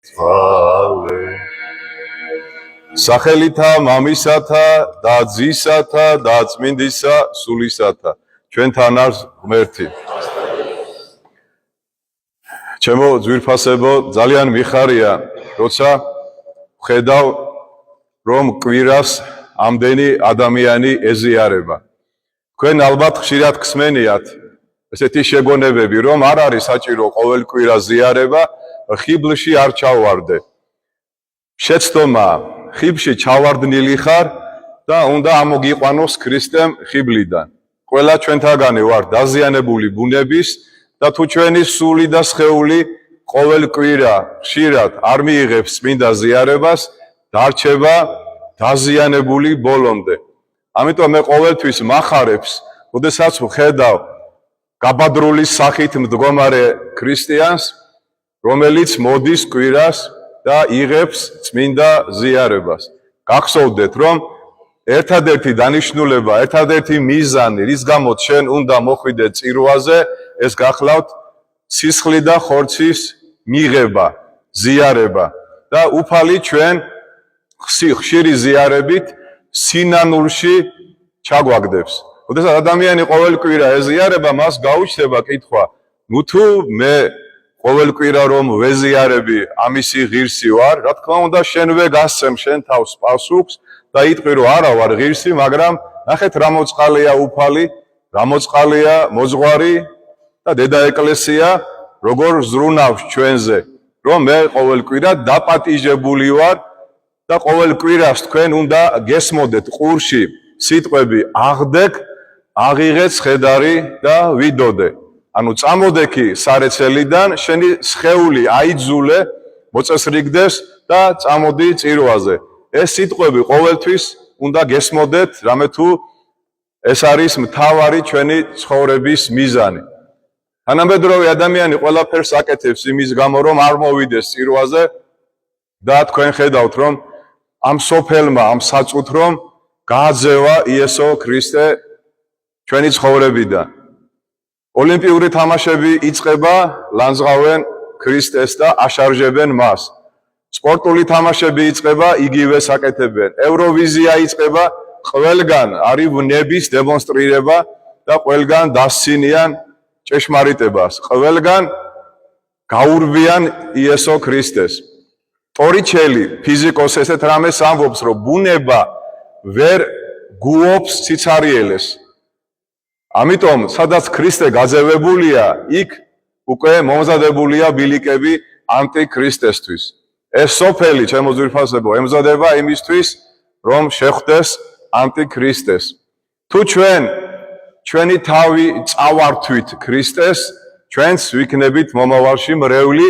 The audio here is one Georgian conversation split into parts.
წყალე სახელითა მამისათა და ძისათა და წმინდისა სულისათა ჩვენთან არის ღმერთი. ჩემო ძვირფასებო, ძალიან მიხარია, როცა ვხედავ, რომ კვირას ამდენი ადამიანი ეზიარება. თქვენ ალბათ ხშირად გსმენიათ ესეთი შეგონებები, რომ არ არის საჭირო ყოველ კვირას ზიარება, ხიბლში არ ჩავარდე. შეცდომა, ხიბლში ჩავარდნილი ხარ და უნდა ამოგიყვანოს ქრისტემ ხიბლიდან. ყველა ჩვენთაგანი ვარ დაზიანებული ბუნების და თუ ჩვენი სული და სხეული ყოველ კვირა ხშირად არ მიიღებს წმინდა ზიარებას, დარჩება დაზიანებული ბოლომდე. ამიტომ მე ყოველთვის მახარებს, როდესაც ვხედავ გაბადრული სახით მდგომარე ქრისტიანს, რომელიც მოდის კვირას და იღებს წმინდა ზიარებას. გახსოვდეთ, რომ ერთადერთი დანიშნულება, ერთადერთი მიზანი, რის გამოც შენ უნდა მოხვიდე წირვაზე, ეს გახლავთ სისხლი და ხორცის მიღება, ზიარება და უფალი ჩვენ ხშირი ზიარებით სინანულში ჩაგვაგდებს. როდესაც ადამიანი ყოველ კვირა ეზიარება, მას გაუჩნდება კითხვა, ნუ თუ მე ყოველ კვირა რომ ვეზიარები, ამისი ღირსი ვარ, რა თქმა უნდა შენვე გასცემ შენ თავს პასუხს და იტყვი რომ არა ვარ ღირსი, მაგრამ ნახეთ რა მოწყალია უფალი, რა მოწყალია მოძღვარი და დედა ეკლესია როგორ ზრუნავს ჩვენზე, რომ მე ყოველ კვირა დაპატიჟებული ვარ და ყოველ კვირას თქვენ უნდა გესმოდეთ ყურში სიტყვები აღდეკ, აღიღე ცხედარი და ვიდოდე. ანუ წამოდექი სარეცელიდან, შენი სხეული აიძულე, მოწესრიგდეს და წამოდი წირვაზე. ეს სიტყვები ყოველთვის უნდა გესმოდეთ, რამე თუ ეს არის მთავარი ჩვენი ცხოვრების მიზანი. თანამედროვე ადამიანი ყველაფერს აკეთებს იმის გამო, რომ არ მოვიდეს წირვაზე და თქვენ ხედავთ, რომ ამ სოფელმა, ამ საწუთრომ გააძევა იესო ქრისტე ჩვენი ცხოვრებიდან. ოლიმპიური თამაშები იწყება, ლანძღავენ ქრისტეს და აშარჟებენ მას. სპორტული თამაშები იწყება, იგივეს აკეთებენ. ევროვიზია იწყება, ყველგან არის ვნების დემონსტრირება და ყველგან დასცინიან ჭეშმარიტებას. ყველგან გაურბიან იესო ქრისტეს. ტორიჩელი, ფიზიკოსი ესეთ რამეს ამბობს, რომ ბუნება ვერ გუობს სიცარიელეს. ამიტომ, სადაც ქრისტე გაძევებულია, იქ უკვე მომზადებულია ბილიკები ანტიქრისტესთვის. ეს სოფელი, ჩემო ძვირფასებო, ემზადება იმისთვის, რომ შეხვდეს ანტიქრისტეს. თუ ჩვენი თავი წავართვით ქრისტეს, ჩვენც ვიქნებით მომავალში მრევლი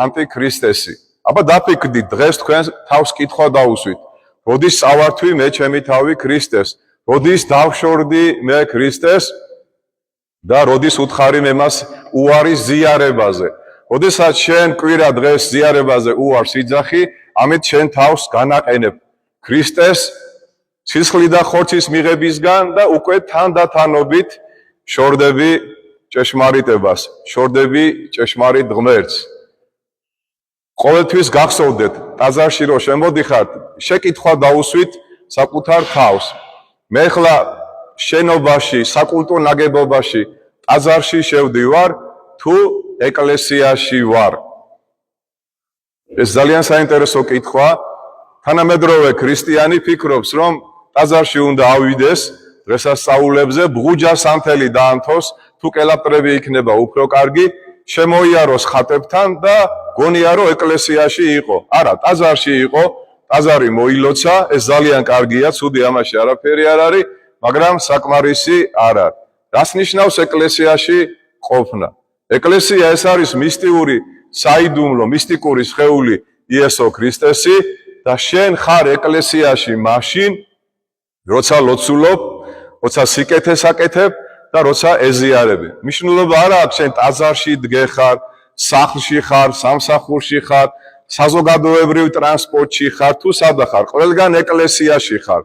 ანტიქრისტესი. აბა დაფიქრდით, დღეს თქვენ თავს კითხვა დაუსვით. როდის წავართვი მე ჩემი თავი ქრისტეს? როდის დავშორდი მე ქრისტეს? და როდის უთხარი მე მას უარის ზიარებაზე. როდესაც შენ კვირა დღეს ზიარებაზე უარს იძახი, ამით შენ თავს განაყენებ ქრისტეს სისხლი და ხორცის მიღებისგან და უკვე თანდათანობით შორდები ჭეშმარიტებას, შორდები ჭეშმარიტ ღმერთს. ყოველთვის გახსოვდეთ, ტაძარში რო შემოდიხართ, შეკითხვა დაუსვით საკუთარ თავს. მე ხლა შენობაში, საკულტო ნაგებობაში, ტაძარში შევდივარ, თუ ეკლესიაში ვარ. ეს ძალიან საინტერესო კითხვა. თანამედროვე ქრისტიანი ფიქრობს, რომ ტაძარში უნდა ავიდეს დღესასწაულებზე, ბღუჯასანთელი დაანთოს, თუ კელაპტრები იქნება უფრო კარგი, შემოიაროს ხატებთან და გონია რომ ეკლესიაში იყო. არა, ტაძარში იყო, ტაძარი მოილოცა, ეს ძალიან კარგია, ცუდი ამაში არაფერი არ არის, მაგრამ საკმარისი არ არის. რას ნიშნავს ეკლესიაში ყოფნა? ეკლესია ეს არის მისტიური საიდუმლო, მისტიკური სხეული იესო ქრისტესი და შენ ხარ ეკლესიაში მაშინ, როცა ლოცულობ, როცა სიკეთეს აკეთებ და როცა ეზიარები. მნიშვნელობა არ აქვს შენ ტაძარში დგეხარ, სახლში ხარ, სამსახურში ხარ, საზოგადოებრივ ტრანსპორტში ხარ, თუ სადა ხარ, ყველგან ეკლესიაში ხარ.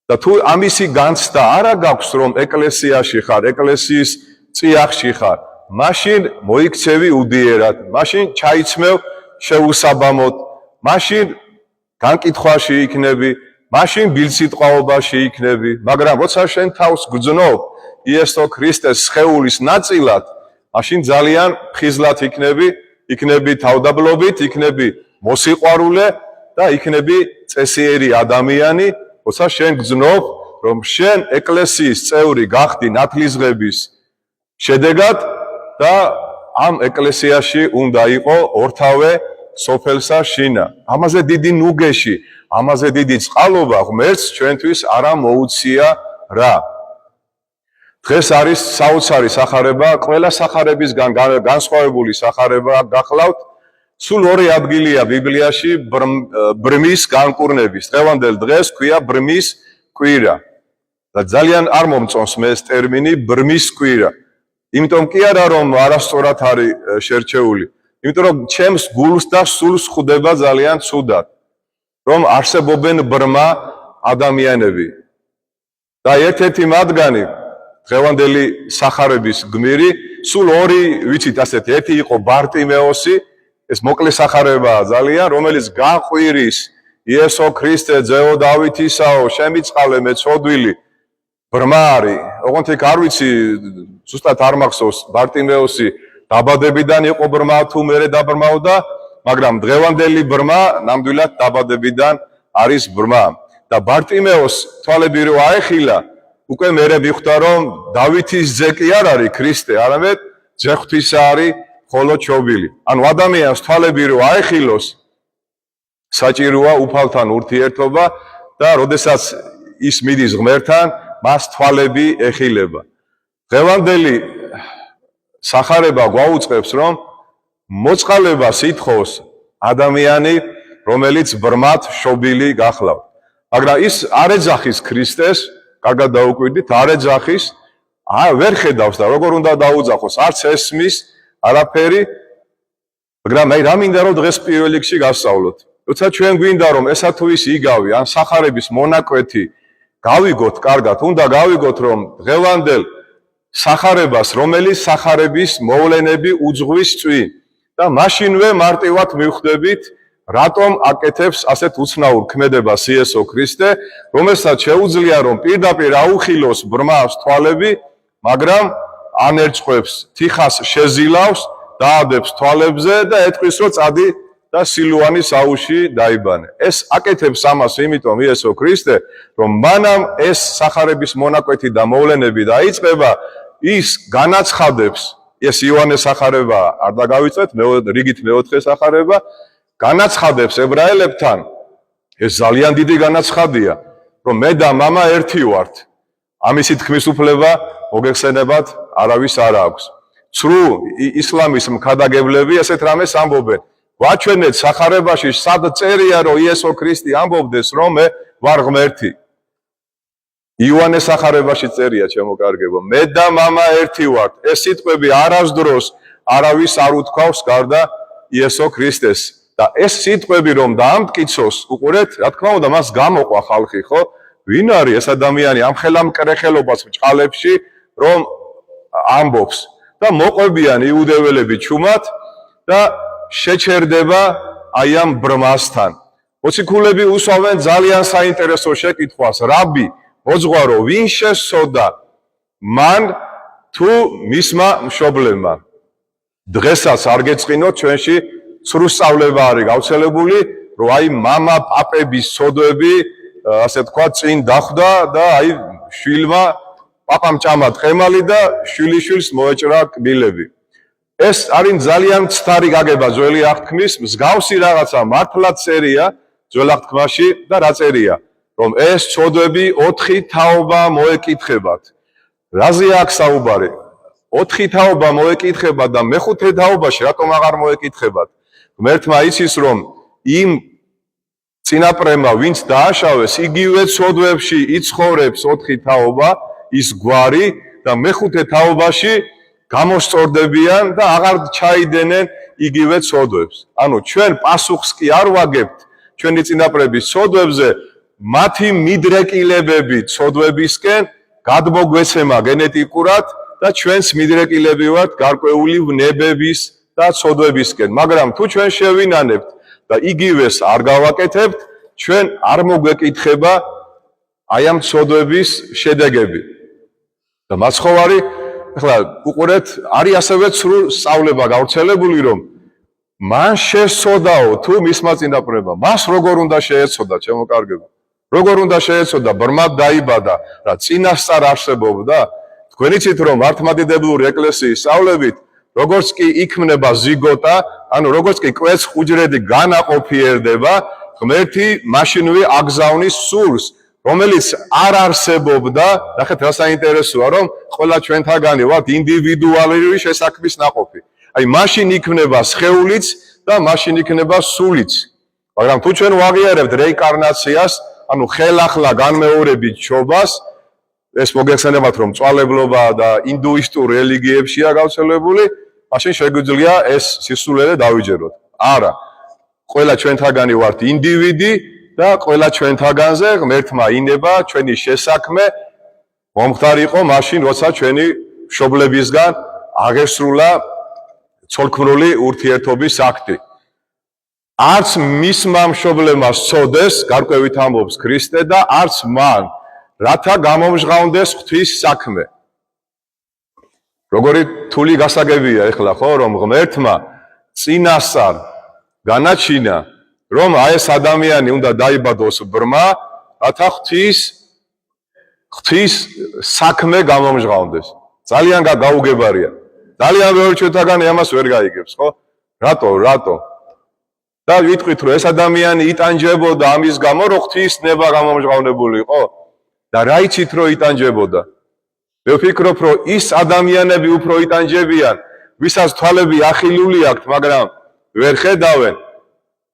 და თუ ამისი განცდა არა გაქვს, რომ ეკლესიაში ხარ, ეკლესიის წიაღში ხარ, მაშინ მოიქცევი უდიერად, მაშინ ჩაიცმევ შეუსაბამოდ, მაშინ განკითხვაში იქნები, მაშინ ბილსიტყვაობაში იქნები, მაგრამ როცა შენ თავს გძნობ იესო ქრისტეს სხეულის ნაწილად, მაშინ ძალიან ფხიზლად იქნები თავდაბლობით, იქნები მოსიყვარულე და იქნები წესიერი ადამიანი, როცა შენ გძნობ, რომ შენ ეკლესიის წევრი გახდი ნათლისღების შედეგად და ამ ეკლესიაში უნდა იყო ორთავე სოფელსა შინა. ამაზე დიდი ნუგეში, ამაზე დიდი წყალობა ღმერთს ჩვენთვის არ მოუწია რა. დღეს არის საოცარი სახარება, ყველა სახარებისგან განსხვავებული სახარება გახლავთ. სულ ორი ადგილია ბიბლიაში ბრმის განკურნების. დღევანდელ დღეს ქვია ბრმის კვირა. და ძალიან არ მომწონს მე ეს ტერმინი ბრმის კვირა. იმიტომ კი არა რომ არასწორად არის შერჩეული, იმიტომ რომ ჩემს გულს და სულს ხვდება ძალიან ცუდად, რომ არსებობენ ბრმა ადამიანები. და ერთ-ერთი მათგანი დღევანდელი სახარების გმირი, სულ ორი ვიცით ასეთი, ერთი იყო ბარტიმეოსი, ეს მოკლე სახარებაა ძალიან, რომელიც გაყვირის იესო ქრისტე ძეო დავითისაო, შემიწყალე მე ცოდვილი ბრმა არის. ოღონდ იქ არ ვიცი, ზუსტად არ მახსოვს ბარტიმეოსი დაბადებიდან იყო ბრმა თუ მერე დაბრმავდა, მაგრამ დღევანდელი ბრმა ნამდვილად დაბადებიდან არის ბრმა. და ბარტიმეოს თვალები რო აეხილა, უკვე მერე მიხვდა რომ დავითის ძე კი არ არის ქრისტე, არამედ ძეხვთისა არის ხოლო ჩობილი. ანუ ადამიანს თვალები რო აეხილოს, საჭიროა უფალთან ურთიერთობა და როდესაც ის მიდის ღმერთთან, მას თვალები ეხილება. დღევანდელი სახარება გვაუწყებს, რომ მოწყალებას ითხოვს ადამიანი, რომელიც ბრმად შობილი გახლავთ. მაგრამ ის არ ეძახის ქრისტეს, კარგად დაუკვირდით, არ ეძახის, ვერ ხედავს და როგორ უნდა დაუძახოს, არც ესმის არაფერი, მაგრამ მე რა მინდა რომ დღეს პირველ რიგში გავსწავლოთ. როცა ჩვენ გვინდა რომ ესა თუ ის იგავი, ან სახარების მონაკვეთი გავიგოთ კარგად, უნდა გავიგოთ რომ დღევანდელ სახარებას, რომელიც სახარების მოვლენები უძღვის წვინ და მაშინვე მარტივად მივხვდებით, რატომ აკეთებს ასეთ უცნაურ ქმედებას იესო ქრისტე, რომელსაც შეუძლია რომ პირდაპირ აუხილოს ბრმას თვალები, მაგრამ ანერწყებს, თიხას შეზილავს, დაადებს თვალებზე და ეთქვის რომ წადი და სილუანის აუზში დაიბანე. ეს აკეთებს ამას იმიტომ იესო ქრისტე, რომ მანამ ეს სახარების მონაკვეთი და მოვლენები დაიწყება, ის განაცხადებს, ეს იოანეს სახარება არ დაგავიწყეთ, რიგით მეოთხე სახარება, განაცხადებს ებრაელებთან, ეს ძალიან დიდი განაცხადია, რომ მე და მამა ერთი ვართ. ამისი თქმის უფლება მოგეხსენებათ არავის არ აქვს. ცრუ ისლამის მქადაგებლები ესეთ რამეს ამბობენ. ვაჩვენეთ სახარებაში სად წერია, რომ იესო ქრისტე ამბობდეს, რომ მე ვარ ღმერთი. იოანეს სახარებაში წერია, ჩემოკარგებო, მე და მამა ერთი ვართ. ეს სიტყვები არასდროს არავის არ უთქვავს გარდა იესო ქრისტეს. და ეს სიტყვები რომ დაამტკიცოს, უყურეთ, რა თქმა უნდა, მას გამოყვა ხალხი, ხო? ვინ არის ეს ადამიანი ამ ხელამკრეხელობას ბჭყალებში, რომ ამბობს და მოყვებიან იუდეველები ჩუმად და შეჩერდება აი ამ ბრმასთან. მოციქულები უსვამენ ძალიან საინტერესო შეკითხვას, რაბი, მოძღვარო, ვინ შესწოდა მან თუ მისმა მშობლებმა? დღესაც არ გეწყინოთ ჩვენში ცრუ სწავლება არის გავრცელებული, რომ აი მამა პაპების ცოდვები, ასე თქვა, წინ დახვდა და აი შვილმა პაპამ ჭამა ტყემალი და შვილიშვილს მოეჭრა კბილები. ეს არის ძალიან მცდარი გაგება ძველი აღთქმის, მსგავსი რაღაცა მართლაც წერია ძველ აღთქმაში და რა წერია, რომ ეს ცოდვები 4 თაობა მოეკითხებათ. რაზე აქ საუბარი? 4 თაობა მოეკითხებათ და მეხუთე თაობაში რატომ აღარ მოეკითხებათ? ღმერთმა იცის რომ იმ წინაპრებმა ვინც დააშავეს, იგივე ცოდვებში იცხოვრებს 4 თაობა, ის გვარი და მეხუთე თაობაში გამოსწორდებიან და აღარ ჩაიდენენ იგივე ცოდვებს. ანუ ჩვენ პასუხს კი არ ვაგებთ ჩვენი წინაპრების ცოდვებზე, მათი მიდრეკილებები ცოდვებისკენ გადმოგვეცემა გენეტიკურად და ჩვენს მიდრეკილები ვართ გარკვეული ვნებების და ცოდვებისკენ, მაგრამ თუ ჩვენ შევინანებთ და იგივეს არ გავაკეთებთ, ჩვენ არ მოგვეკითხება აი ამ ცოდვების შედეგები. და მაცხოვარი, ახლა უყურეთ, არის ასევე სრულ სწავლება გავრცელებული, რომ მან შეეცოდაო თუ მისმა წინაპრებმა, მას როგორ უნდა შეეცოდა, ჩემოკარგებო. როგორ უნდა შეეცოდა, ბრმად დაიბადა, რა წინასწარ არსებობდა? თქვენ იცით, რომ მართლმადიდებლური ეკლესიის სწავლებით, როგორც კი იქმნება ზიგოტა, ანუ როგორც კი კვეთს უჯრედი განაყოფიერდება, ღმერთი მაშინვე აგზავნის სულს, რომელიც არ არსებობდა, ნახეთ რა საინტერესოა, რომ ყველა ჩვენთაგანი ვართ ინდივიდუალური შესაქმის ნაყოფი. აი მაშინ იქნება სხეულიც და მაშინ იქნება სულიც. მაგრამ თუ ჩვენ ვაღიარებთ რეინკარნაციას, ანუ ხელახლა განმეორებით ჩობას, ეს მოგეხსენებათ, რომ წვალებლობა და ინდუისტურ რელიგიებშია გავრცელებული, მაშინ შეგვიძლია ეს სისულელე დავიჯეროთ. არა. ყველა ჩვენთაგანი ვართ ინდივიდი და ყველა ჩვენთაგანზე ღმერთმა ინება ჩვენი შესაქმე მომხდარიყო მაშინ, როცა ჩვენი მშობლებისგან აღესრულა ცოლქმრული ურთიერთობის აქტი. არც მისმა მშობლებმა სცოდეს, გარკვევით ამბობს ქრისტე და არც მან, რათა გამომჟღავნდეს ღვთის საქმე. როგორი თული გასაგებია ეხლა, ხო, რომ ღმერთმა წინასწარ განაჩინა, რომ აი ეს ადამიანი უნდა დაიბადოს ბრმა, რათა ღვთის საქმე გამომჟღავნდეს. ძალიან გაუგებარია. ძალიან ბევრი ჩვენთაგანი ამას ვერ გაიგებს, ხო? რატო? და ვიტყვით, რომ ეს ადამიანი იტანჯებოდა ამის გამო, რომ ღვთის ნება გამომჟღავნებული იყო და რა იცით, რომ იტანჯებოდა? მე ვფიქრობ, რომ ის ადამიანები უფრო იტანჯებიან, ვისაც თვალები ახილული აქვთ, მაგრამ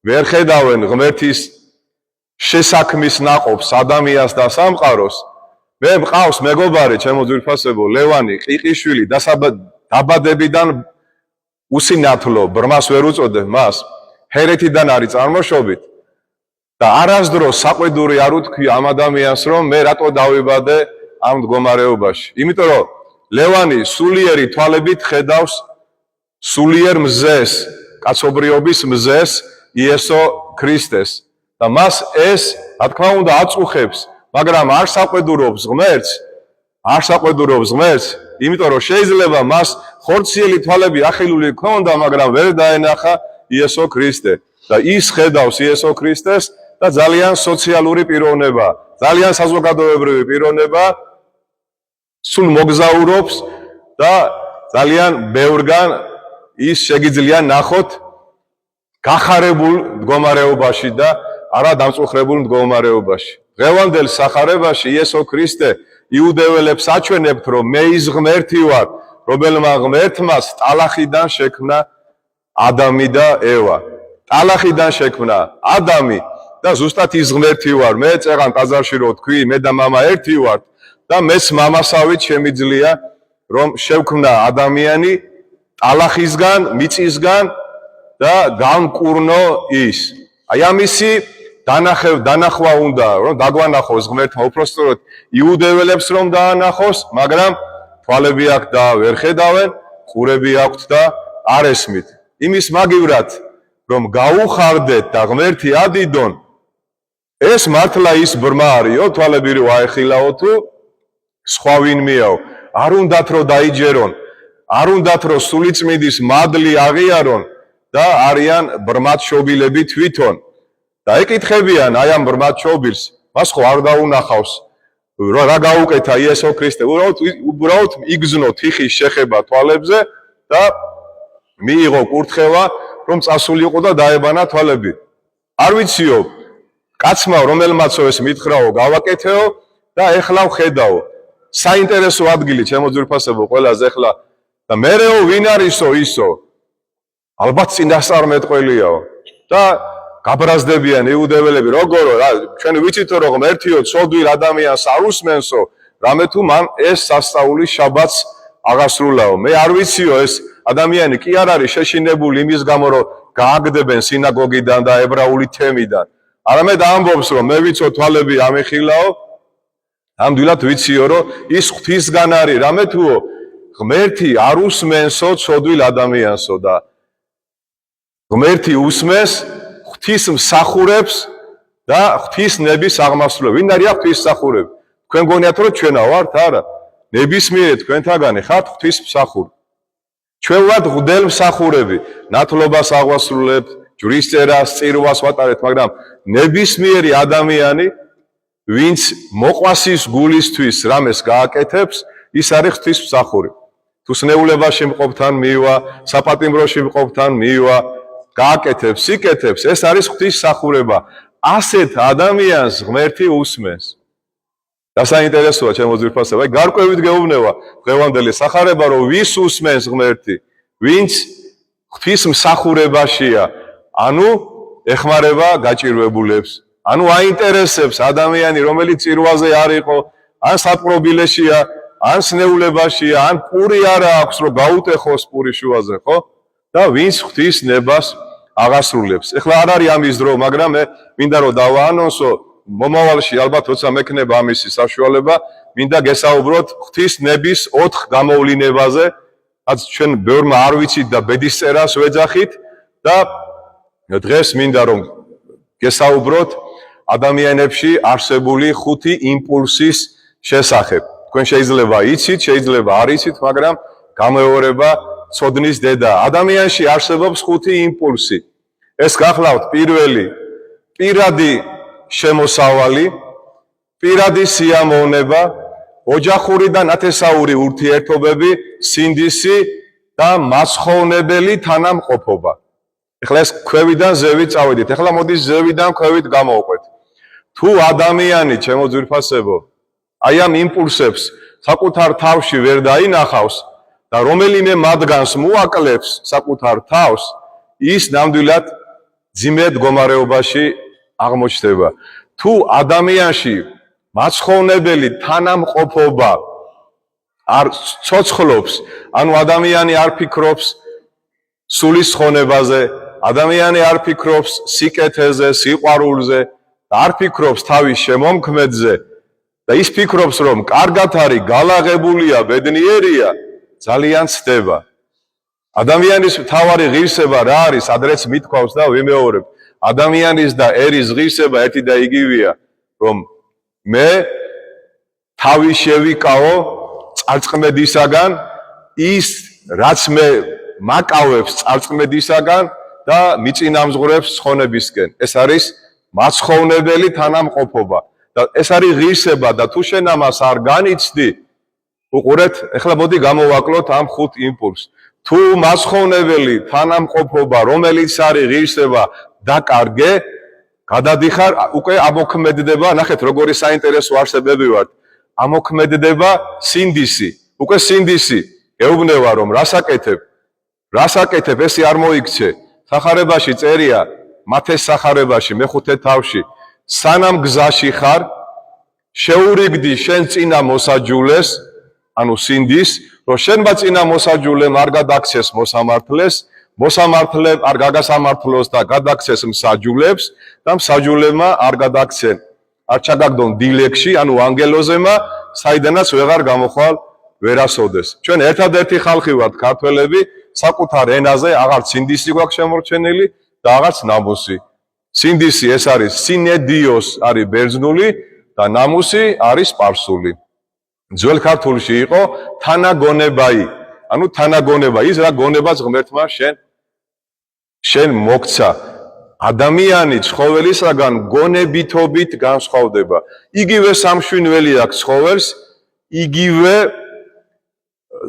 ვერ ხედავენ ღმერთის შესაქმის ნაყოფს, ადამიანს და სამყაროს. მე მყავს მეგობარი, ჩემო ძვირფასებო, ლევანი ყიყიშვილი, დაბადებიდან უსინათლო, ბრმას ვერ უწოდებ მას, ჰერეთიდან არის წარმოშობით და არასდროს საყვედური არ უთქვია ამ ადამიანს, რომ მე რატო დავიბადე ამ მდგომარეობაში. იმიტომ რომ ლევანი სულიერი თვალებით ხედავს სულიერ მზეს, კაცობრიობის მზეს, იესო ქრისტეს და მას ეს, რა თქმა უნდა, აწუხებს, მაგრამ არ საყვედურობს ღმერთს, იმიტომ რომ შეიძლება მას ხორციელი თვალები ახილული ჰქონდა, მაგრამ ვერ დაენახა იესო ქრისტე და ის ხედავს იესო ქრისტეს და ძალიან სოციალური პიროვნება, ძალიან საზოგადოებრივი პიროვნება, სულ მოგზაურობს და ძალიან ბევრგან ის შეგიძლია ნახოთ გახარებულ მდგომარეობაში და არა დამწუხრებულ მდგომარეობაში. დღევანდელ სახარებაში იესო ქრისტე იუდეველებს აჩვენებთ, რომ მე ის ღმერთი ვარ, რომელმა ღმერთმა ტალახიდან შექმნა ადამი და ევა. ტალახიდან შექმნა ადამი და ზუსტად ის ღმერთი ვარ. მე წეღან ტაძარში რო თქვი, მე და მამა ერთი ვართ და მეც მამასავით შემიძლია, რომ შევქმნა ადამიანი ტალახისგან, მიწისგან და განკურნო ის. აი ამისი დანახვა უნდა, რომ დაგვანახოს ღმერთმა, უпростоროდ იუდეველებს რომ დაანახოს, მაგრამ თვალები აქვთ და ვერ ხედავენ, ყურები აქვთ და არ ესმით. იმის მაგივრად, რომ გაუხარდეთ და ღმერთი ადიდონ, ეს მართლა ის ბრმა არისო, თვალები რო აეხილაო თუ სხვა ვინმეაო, არ უნდათ რომ დაიჯერონ, არ უნდათ რომ სულიწმიდის მადლი აღიარონ და არიან ბრმად შობილები თვითონ. და ეკითხებიან აი ამ ბრმად შობილს, მას ხო არ დაუნახავს, რა გაუკეთა იესო ქრისტე, უბრალოდ იგზნო თიხის შეხება თვალებზე და მიიღო კურთხევა, რომ წასულიყო და დაებანა თვალები. არ ვიციო, კაცმა რომელმაცო ეს მითხრაო, გავაკეთეო და ეხლა ვხედაო. საინტერესო ადგილი, ჩემო ძვირფასებო, ყველაზე ეხლა და მერეო ვინ არისო ისო? ალბათ წინასწარმეტყველიაო და გაბრაზდებიან იუდეველები, როგორო, ჩვენ ვიცითო, რომ ღმერთიო ცოდვილ ადამიანს არ უსმენსო, რამე თუ მან ეს სასწაული შაბათს აღასრულაო. მე არ ვიციო, ეს ადამიანი კი არ არის შეშინებული იმის გამო, რომ გააგდებენ სინაგოგიდან და ებრაული თემიდან. არამედ ამბობს, რომ მე ვიცო თვალები ამეხილაო, ამდვილად ვიციო, რომ ის ღვთისგან არის, რამე თუო ღმერთი არ უსმენსო ცოდვილ ადამიანსო და ღმერთი უსმენს ღვთის მსახურებს და ღვთის ნების აღმასრულებს. ვინ არის ღვთის მსახურები? თქვენ გონიათ რომ ჩვენა ვართ? არა. ნებისმიერი თქვენთაგანი ხართ ღვთის მსახური. ჩვენ ვართ მღვდელ მსახურები, ნათლობას აღვასრულებთ, ჯვრის წერას, წირვას ვატარებთ, მაგრამ ნებისმიერი ადამიანი, ვინც მოყვასის გულისთვის რამეს გააკეთებს, ის არის ღვთის მსახური. თუ სნეულებაში მყოფთან მიივა, საპატიმროში მყოფთან მიივა, გააკეთებს, სიკეთებს, ეს არის ღვთის მსახურება. ასეთ ადამიანს ღმერთი უსმენს. და საინტერესოა ჩემო ძვირფასებო, გარკვევით გეუბნება დღევანდელი სახარება, რომ ვის უსმენს ღმერთი, ვინც ღვთის მსახურებაშია, ანუ ეხმარება გაჭირვებულებს, ანუ აინტერესებს ადამიანი, რომელიც წირვაზე არ იყო, ან საპყრობილეშია, ან სნეულებაშია, ან პური არა აქვს, რომ გაუტეხოს პურის შუაზე, ხო? და ვინც ღვთის ნებას აღასრულებს. ეხლა არ არის ამის დრო, მაგრამ მე მინდა რომ დავაანონსო, მომავალში ალბათ როცა მექნება ამისი საშუალება, მინდა გესაუბროთ ღვთის ნების 4 გამოვლინებაზე, რაც ჩვენ ბევრმა არ ვიცით და ბედის წერას ვეძახით და დღეს მინდა რომ გესაუბროთ ადამიანებში არსებული 5 იმპულსის შესახებ. თქვენ შეიძლება იცით, შეიძლება არ იცით, მაგრამ გამეორება ცოდნის დედა. ადამიანში არსებობს 5 იმპულსი. ეს გახლავთ პირველი პირადი შემოსავალი, პირადი სიამოვნება, ოჯახური და ნათესაური ურთიერთობები, სინდისი და მასხოვნებელი თანამყოფობა. ეხლა ეს ქვევიდან ზევით წავედით. ეხლა მოდის ზევიდან ქვევით გამოვყვეთ. თუ ადამიანი, ჩემო ძვირფასებო, აი ამ იმპულსებს საკუთარ თავში ვერ დაინახავს და რომელიმე მათგანს მოაკლებს საკუთარ თავს, ის ნამდვილად ძიმე მდგომარეობაში აღმოჩნდება. თუ ადამიანში მასხოვნებელი თანამყოფობა არ ცოცხლობს, ანუ ადამიანი არ ფიქრობს სულის ხონებაზე, ადამიანი არ ფიქრობს სიკეთეზე, სიყვარულზე, არ ფიქრობს თავის შემომქმედზე და ის ფიქრობს, რომ კარგად არის, გალაღებულია, ბედნიერია, ძალიან ცდება. ადამიანის მთავარი ღირსება რა არის? ადრეც მithქვავს და ვიმეორებ. ადამიანის და ერის ღირსება ერთი და იგივეა, რომ მე თავი შევიკავო წარწყმედისაგან, ის რაც მე მაკავებს წარწყმედისაგან და მიწინამზღვრებს ხონებისკენ. ეს არის მასხოვნებელი თანამყოფობა და ეს არის ღირსება და თუ შენ ამას არ განიცდი, უყურეთ, ეხლა მოდი გამოვაკლოთ ამ 5 იმპულსს. თუ მასხოვნებელი თანამყოფობა, რომელიც არის ღირსება, დაკარგე, გადადიხარ, უკვე ამოქმედდება, ნახეთ როგორი საინტერესო არსებები ვართ. ამოქმედდება სინდისი. უკვე სინდისი ეუბნება რომ რასაკეთებ, ესე არ მოიქცე. სახარებაში წერია, მათეს სახარებაში მეხუთე თავში, სანამ გზაში ხარ, შეურიგდი შენ წინა მოსაჯულეს, ანუ სინდის, რომ შენმა წინა მოსაჯულემ არ გადაქცეს მოსამართლეს, მოსამართლემ არ გაგასამართლოს და გადაქცეს მსაჯულებს და მსაჯულებმა არ გადაქცენ. არ ჩაგაგდონ დილეგში, ანუ ანგელოზემა, საიდანაც ვეღარ გამოხვალ ვერასოდეს. ჩვენ ერთადერთი ხალხი ვართ ქართველები, საკუთარ ენაზე აღარც სინდისი გვაქვს შემორჩენილი და აღარც ნამუსი. სინდისი ეს არის სინედიოს არის ბერძნული და ნამუსი არის სპარსული. ძველ ქართულში იყო თანაგონებაი, ანუ თანაგონება, ის რა გონებას ღმერთმა შენ მოგცა. ადამიანი ცხოველისაგან გონებითობით განსხვავდება. იგივე სამშვინველი აქვს ცხოველს, იგივე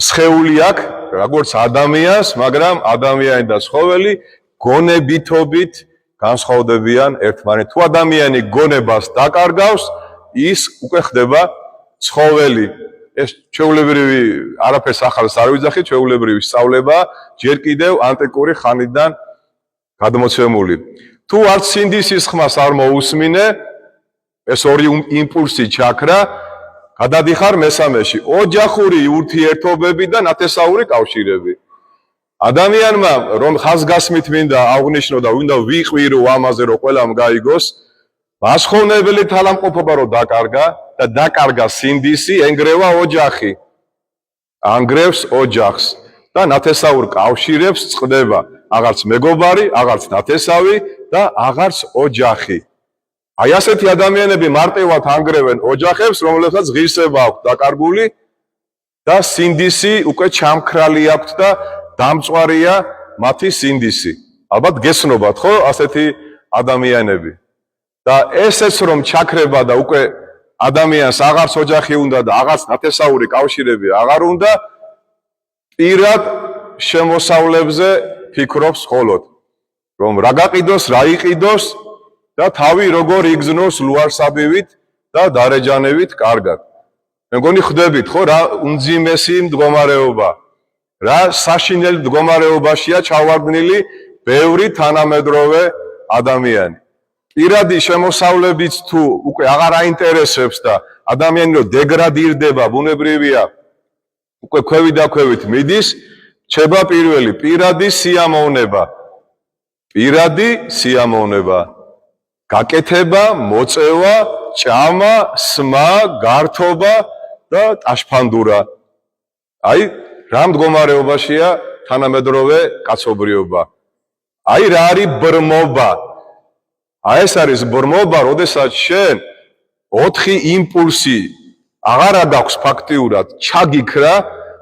სხეული აქვს, როგორც ადამიანს, მაგრამ ადამიანი და ცხოველი გონებითობით განსხვავდებიან ერთმანეთს. თუ ადამიანი გონებას დაკარგავს, ის უკვე ხდება ცხოველი. ეს ჩვეულებრივი არაფერს ახალს არ ვიძახით, ჩვეულებრივი სწავლება, ჯერ კიდევ ანტიკური ხანიდან გადმოცემული. თუ არც სინდისის ხმას არ მოусმინე, ეს ორი იმპულსი ჩაქრა, გადადიხარ მესამეში, ოჯახური ურთიერთობები და ნათესაური კავშირები. ადამიანმა რომ ხაზგასმით მინდა აღნიშნო და უნდა ვიყვირო ამაზე, რომ ყველამ გაიგოს, მასხოვნებელი თანამყოფობა რომ დაკარგა და დაკარგა სინდისი, ენგრევა ოჯახი. ანგრევს ოჯახს და ნათესაურ კავშირებს წყდება. აღარც მეგობარი, აღარც ნათესავი და აღარც ოჯახი. აი ასეთი ადამიანები მარტივად ანგრევენ ოჯახებს, რომლებსაც ღირსება აქვთ დაკარგული და სინდისი უკვე ჩამქრალი აქვთ და დამწვარია მათი სინდისი. ალბათ გესნობათ ხო ასეთი ადამიანები. და ესეც რომ ჩაქრება და უკვე ადამიანს აღარც ოჯახი უნდა და აღარც ნათესაური კავშირები აღარ უნდა, პირად შემოსავლებზე ფიქრობს მხოლოდ, რომ რა გაყიდოს, რა იყიდოს და თავი როგორ იგზნოს ლუარსაბივით და დარეჯანებით კარგად. მე მგონი ხვდებით ხო რა უმძიმესი მდგომარეობა, რა საშინელი მდგომარეობაშია ჩავარდნილი ბევრი თანამედროვე ადამიანი. პირადი შემოსავლებიც თუ უკვე აღარ აინტერესებს და ადამიანი რო დეგრადირდება, ბუნებრივია, უკვე ქვევით და ქვევით მიდის, რჩება პირველი პირადი სიამოვნება. პირადი სიამოვნება. გაკეთება, მოწევა, ჭამა, სმა, გართობა და ტაშფანდურა. აი, რა მდგომარეობაშია თანამედროვე კაცობრიობა. აი, რა არის ბრმობა. აი ეს არის ბრმობა, როდესაც შენ 4 იმპულსი აღარ გაქვს ფაქტიურად, ჩაგიქრა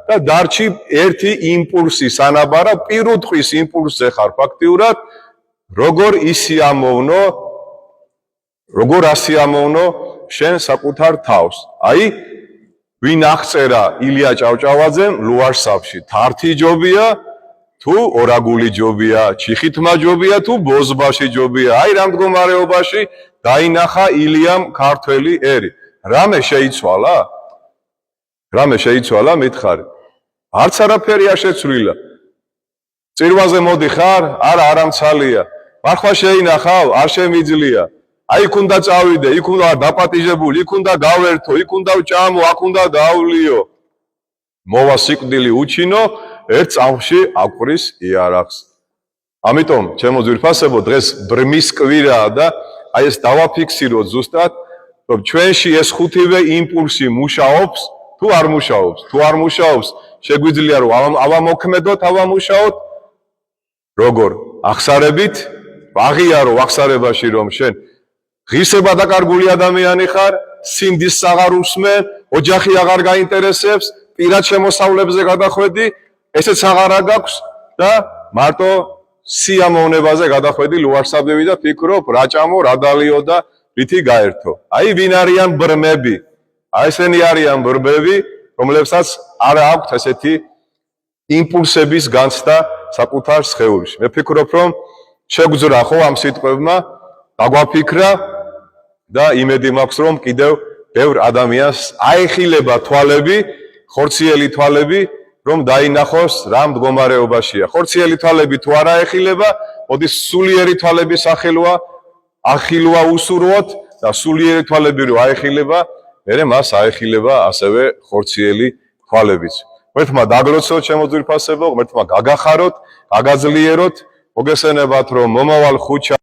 და დარჩი 1 იმპულსი სანაბარა, პირუტყვის იმპულსზე ხარ ფაქტიურად, როგორ ისიამოვნო, როგორ ასიამოვნო შენ საკუთარ თავს. აი, ვინ აღწერა ილია ჭავჭავაძემ ლუარსაბში, თართი ჯობია თუ ორაგული ჯობია, ჩიხითმა ჯობია თუ ბოზბაში ჯობია. აი რა მდგომარეობაში დაინახა ილიამ ქართველი ერი. რამე შეიცვალა? რამე შეიცვალა მითხარი? არც არაფერი არ შეცვლილა. წირვაზე მოდიხარ? არა, არამცალია. მარხვა შეინახავ? არ შემიძლია. აი იქ უნდა წავიდე, იქ უნდა დაპატიჟებული, იქ უნდა გავერთო, იქ უნდა ვჭამო, აქ უნდა დავლიო. მოვა სიკვდილი უჩინო, ერთ წამში აკვრის იარაღს. ამიტომ, ჩემო ძვირფასებო, დღეს ბრმის კვირაა და აი ეს დავაფიქსიროთ ზუსტად, რომ ჩვენში ეს 5-ვე იმპულსი მუშაობს, თუ არ მუშაობს. თუ არ მუშაობს, შეგვიძლია რომ ავამოქმედოთ, ავამუშაოთ. როგორ? ახსარებით, აღიარო ახსარებაში რომ შენ ღირსება დაკარგული ადამიანი ხარ, სინდისს აღარ უსმენ, ოჯახი აღარ გაინტერესებს, პირად შემოსავლებზე გადახვედი, ესეც აღარა გაქვს და მარტო სიამოვნებაზე გადახვედი ლუარსაბივი და ფიქრობ რა ჭამო, რა დალიო და რითი გაერთო. აი ვინ არიან ბრმები? აი ესენი არიან ბრმები, რომლებსაც არ აქვთ ესეთი იმპულსების განცდა საკუთარ სხეულში. მე ფიქრობ რომ შეგვძრა ხო ამ სიტყვებმა, დაგვაფიქრა და იმედი მაქვს რომ კიდევ ბევრ ადამიანს აეხილება თვალები, ხორციელი თვალები, რომ დაინახოს რა მდგომარეობაშია. ხორციელი თვალები თუ არ აეხილება, მოდი სულიერი თვალების ახილვა უსურვოთ და სულიერი თვალები რო აეხილება, მერე მას აეხილება ასევე ხორციელი თვალებიც. ღმერთმა დაგლოცოთ ჩემო ძვირფასებო, ღმერთმა გაგახაროთ, გაგაძლიეროთ, მოგესალმებათ რომ მომავალ ხუთშაბათს